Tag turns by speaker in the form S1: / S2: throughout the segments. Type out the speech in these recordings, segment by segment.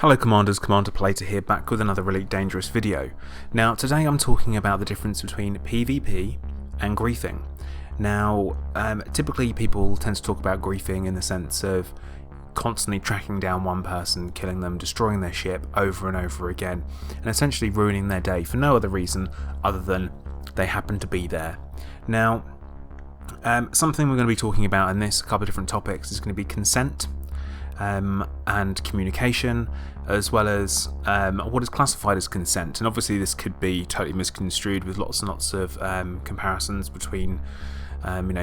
S1: Hello Commanders, Commander PLATER here, back with another Elite Dangerous video. Now today I'm talking about the difference between PvP and griefing. Now typically people tend to talk about griefing in the sense of constantly tracking down one person, killing them, destroying their ship over and over again, and essentially ruining their day for no other reason other than they happen to be there. Now something we're going to be talking about in this, a couple of different topics, is going to be consent and communication, as well as what is classified as consent. And obviously this could be totally misconstrued with lots and lots of comparisons between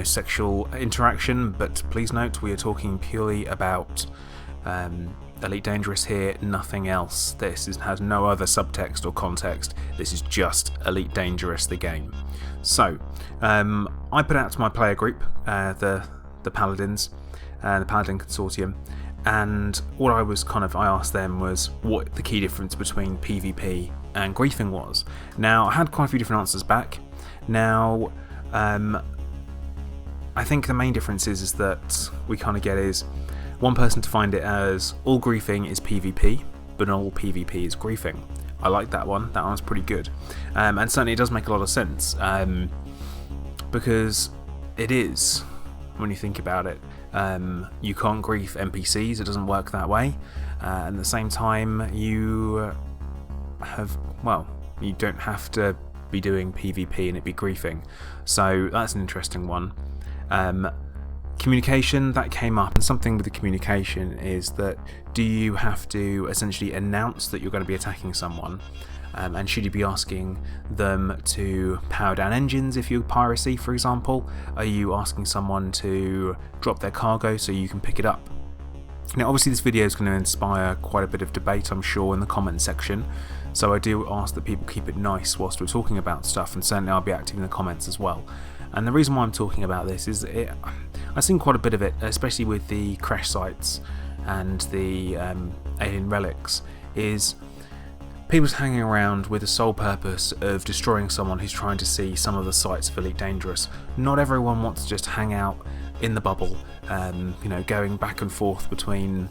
S1: sexual interaction, but please note we are talking purely about Elite Dangerous here, nothing else. This has no other subtext or context. This is just Elite Dangerous, the game. So I put out to my player group, the Paladins, the Paladin Consortium, and what I asked them was what the key difference between PvP and griefing was. Now I had quite a few different answers back. Now I think the main difference is that we kind of get is one person defined it as all griefing is PvP, but not all PvP is griefing. I like that one. That one's pretty good, and certainly it does make a lot of sense because it is, when you think about it. You can't grief NPCs, it doesn't work that way. At the same time, you don't have to be doing PvP and it be griefing. So that's an interesting one. Communication, that came up, and something with the communication is that do you have to essentially announce that you're going to be attacking someone? And should you be asking them to power down engines if you're piracy, for example? Are you asking someone to drop their cargo so you can pick it up? Now obviously this video is going to inspire quite a bit of debate, I'm sure, in the comment section, so I do ask that people keep it nice whilst we're talking about stuff, and certainly I'll be active in the comments as well. And the reason why I'm talking about this is I've seen quite a bit of it, especially with the crash sites and the alien relics, is people's hanging around with the sole purpose of destroying someone who's trying to see some of the sites of Elite Dangerous. Not everyone wants to just hang out in the bubble, going back and forth between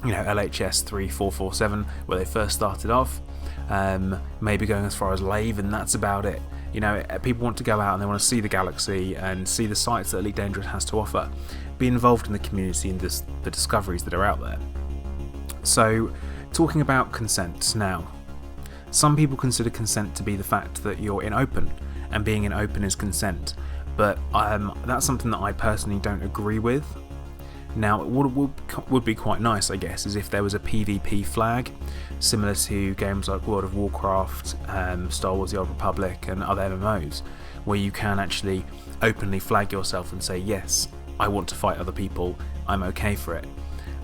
S1: LHS 3447 where they first started off, maybe going as far as Lave, and that's about it. People want to go out and they want to see the galaxy and see the sites that Elite Dangerous has to offer, be involved in the community and the discoveries that are out there. So talking about consent now, some people consider consent to be the fact that you're in open, and being in open is consent, but that's something that I personally don't agree with. Now what would be quite nice, I guess, is if there was a PvP flag, similar to games like World of Warcraft, Star Wars The Old Republic and other MMOs, where you can actually openly flag yourself and say, yes, I want to fight other people, I'm okay for it.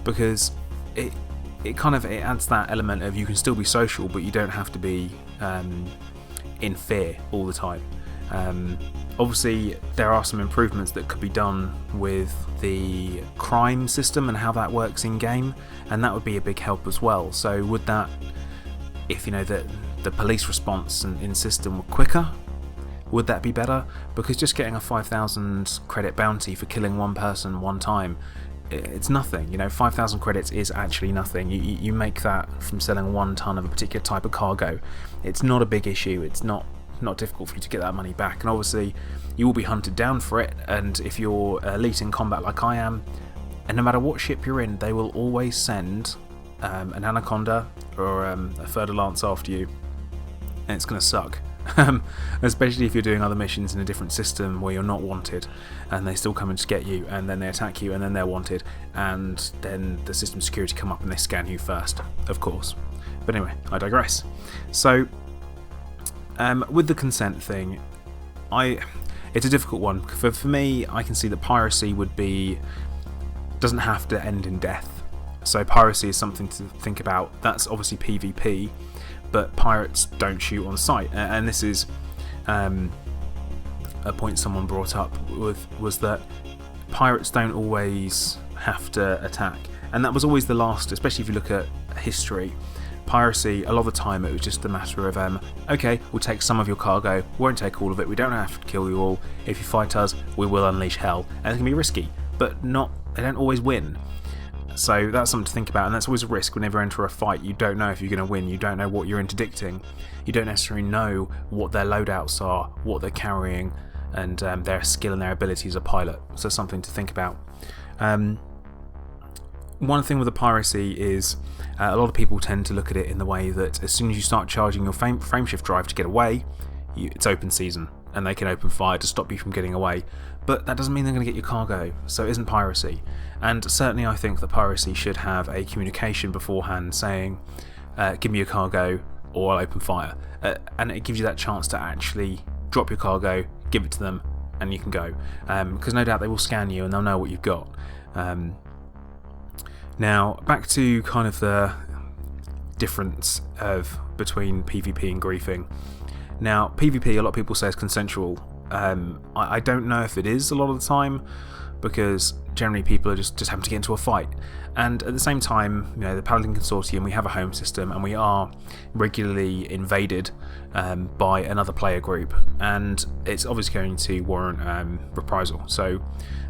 S1: Because it adds that element of you can still be social, but you don't have to be in fear all the time. Obviously there are some improvements that could be done with the crime system and how that works in game, and that would be a big help as well. So would that, if the police response in system were quicker, would that be better? Because just getting a 5,000 credit bounty for killing one person one time, it's nothing. 5,000 credits is actually nothing. You make that from selling 1 ton of a particular type of cargo. It's not a big issue. It's not difficult for you to get that money back, and obviously you will be hunted down for it. And if you're elite in combat like I am, and no matter what ship you're in, they will always send an Anaconda or a Fer-de-Lance after you, and it's going to suck. Especially if you're doing other missions in a different system where you're not wanted, and they still come and just get you, and then they attack you, and then they're wanted, and then the system security come up and they scan you first, of course. But anyway, I digress. So with the consent thing, it's a difficult one. For me, I can see that piracy doesn't have to end in death. So piracy is something to think about. That's obviously PvP, but pirates don't shoot on sight. And this is a point someone brought up was that pirates don't always have to attack. And that was always the last, especially if you look at history. Piracy, a lot of the time it was just a matter of okay, we'll take some of your cargo, won't take all of it, we don't have to kill you all, if you fight us we will unleash hell, and it can be risky, but they don't always win. So that's something to think about, and that's always a risk whenever you enter a fight. You don't know if you're going to win, you don't know what you're interdicting, you don't necessarily know what their loadouts are, what they're carrying, and their skill and their ability as a pilot. So something to think about. One thing with the piracy is a lot of people tend to look at it in the way that as soon as you start charging your frameshift drive to get away, it's open season, and they can open fire to stop you from getting away. But that doesn't mean they're going to get your cargo, so it isn't piracy. And certainly I think that piracy should have a communication beforehand saying, give me your cargo or I'll open fire. And it gives you that chance to actually drop your cargo, give it to them, and you can go. Because no doubt they will scan you and they'll know what you've got. Now, back to kind of the difference between PvP and griefing. Now, PvP, a lot of people say is consensual. I don't know if it is a lot of the time, because generally people are just having to get into a fight. And at the same time, the Paladin Consortium, we have a home system, and we are regularly invaded by another player group, and it's obviously going to warrant reprisal. So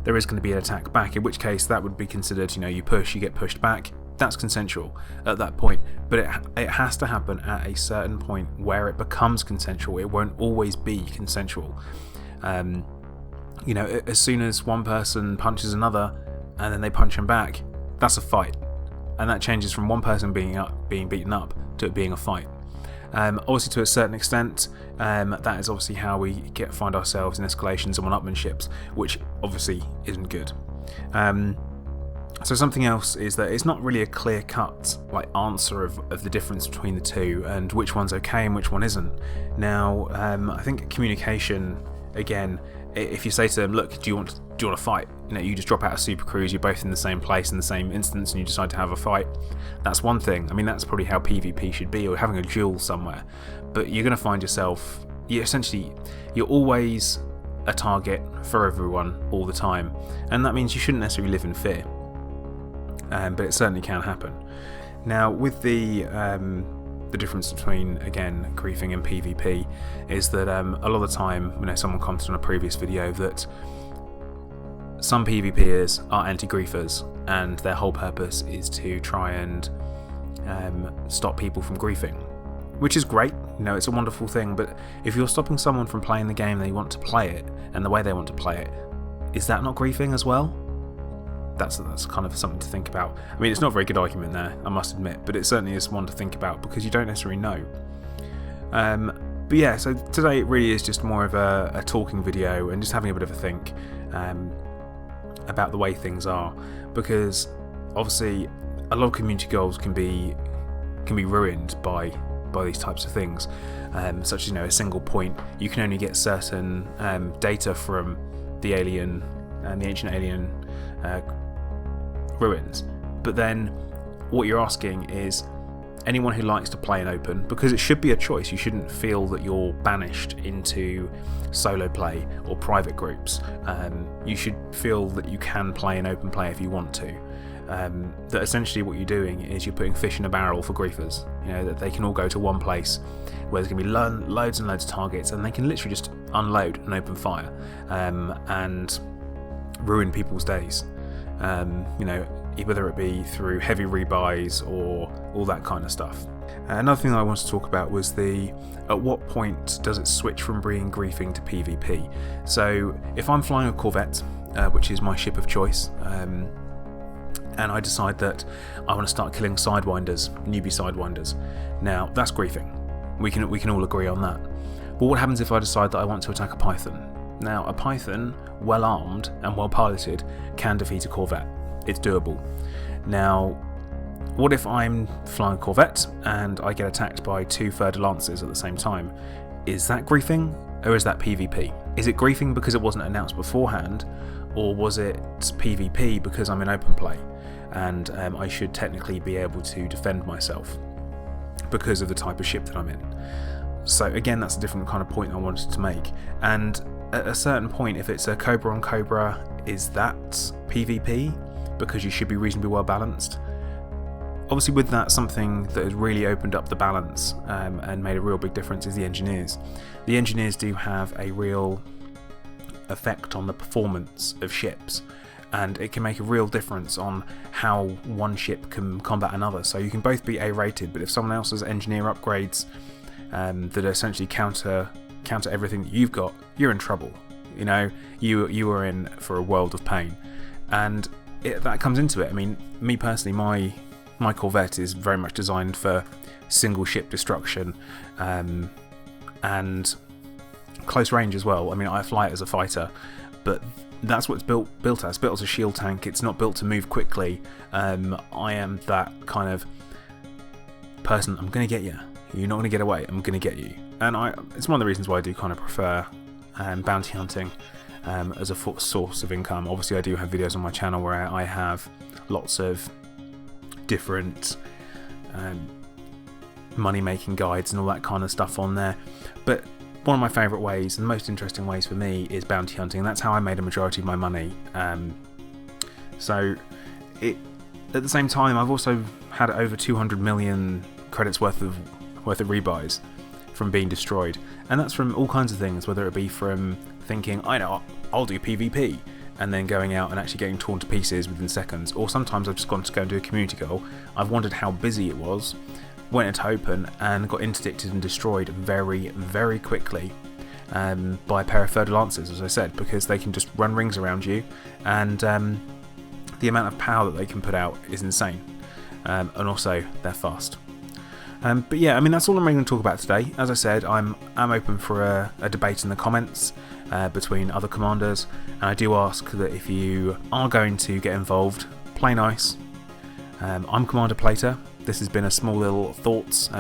S1: there is going to be an attack back, in which case that would be considered, you push, you get pushed back. That's consensual at that point, but it has to happen at a certain point where it becomes consensual. It won't always be consensual. As soon as one person punches another and then they punch him back, that's a fight, and that changes from one person being beaten up to it being a fight. Obviously, to a certain extent, that is obviously how we find ourselves in escalations and one-upmanships, which obviously isn't good. So something else is that it's not really a clear-cut answer of the difference between the two and which one's okay and which one isn't. Now, I think communication, again, if you say to them, look, do you want to fight? You just drop out of Super Cruise, you're both in the same place in the same instance, and you decide to have a fight. That's one thing. I mean, that's probably how PvP should be, or having a duel somewhere. But you're going to find yourself, you're always a target for everyone all the time, and that means you shouldn't necessarily live in fear. But it certainly can happen. Now, with the difference between, again, griefing and PvP is that a lot of the time, someone commented on a previous video that some PvPers are anti-griefers, and their whole purpose is to try and stop people from griefing, which is great. It's a wonderful thing. But if you're stopping someone from playing the game they want to play it and the way they want to play it, is that not griefing as well? That's kind of something to think about. I mean, it's not a very good argument there, I must admit, but it certainly is one to think about because you don't necessarily know. But yeah, so today it really is just more of a talking video and just having a bit of a think about the way things are, because obviously a lot of community goals can be ruined by these types of things, such as a single point. You can only get certain data from the alien and the ancient alien ruins, but then what you're asking is anyone who likes to play in open, because it should be a choice. You shouldn't feel that you're banished into solo play or private groups. You should feel that you can play in open play if you want to. That essentially what you're doing is you're putting fish in a barrel for griefers. That they can all go to one place where there's going to be loads and loads of targets, and they can literally just unload and open fire and ruin people's days. Whether it be through heavy rebuys or all that kind of stuff. Another thing I wanted to talk about was at what point does it switch from being griefing to PvP? So if I'm flying a Corvette, which is my ship of choice, and I decide that I want to start killing sidewinders, newbie sidewinders, now that's griefing. We can all agree on that. But what happens if I decide that I want to attack a Python? Now, a Python, well armed and well piloted, can defeat a Corvette. It's doable. Now, what if I'm flying a Corvette and I get attacked by 2 Fer-de-Lances at the same time? Is that griefing, or is that PvP? Is it griefing because it wasn't announced beforehand, or was it PvP because I'm in open play and I should technically be able to defend myself because of the type of ship that I'm in? So again, that's a different kind of point I wanted to make. And at a certain point, if it's a Cobra on Cobra, is that PvP? Because you should be reasonably well balanced. Obviously with that, something that has really opened up the balance and made a real big difference is the engineers. The engineers do have a real effect on the performance of ships, and it can make a real difference on how one ship can combat another. So you can both be A rated, but if someone else's engineer upgrades that essentially counter everything that you've got, you're in trouble. You know, you are in for a world of pain, and that comes into it. I mean, me personally, my Corvette is very much designed for single ship destruction, and close range as well. I mean, I fly it as a fighter, but that's what it's built as. It's built as a shield tank. It's not built to move quickly. I am that kind of person. I'm going to get you. You're not going to get away. I'm going to get you. And it's one of the reasons why I do kind of prefer bounty hunting as a source of income. Obviously, I do have videos on my channel where I have lots of different money-making guides and all that kind of stuff on there. But one of my favourite ways and the most interesting ways for me is bounty hunting, and that's how I made a majority of my money. So at the same time, I've also had over 200 million credits worth of rebuys from being destroyed, and that's from all kinds of things, whether it be from thinking, I know, I'll do PvP, and then going out and actually getting torn to pieces within seconds. Or sometimes I've just gone to go and do a community goal, I've wondered how busy it was, went into open and got interdicted and destroyed very, very quickly by a pair of third lancers, as I said, because they can just run rings around you, and the amount of power that they can put out is insane, and also they're fast. But yeah, I mean, that's all I'm really going to talk about today. As I said, I'm open for a debate in the comments between other commanders, and I do ask that if you are going to get involved, play nice. I'm Commander Plater. This has been a small little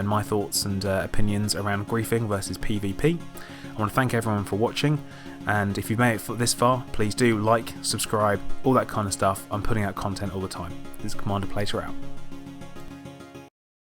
S1: my thoughts and opinions around griefing versus PvP. I want to thank everyone for watching, and if you've made it this far, please do like, subscribe, all that kind of stuff. I'm putting out content all the time. This is Commander Plater out.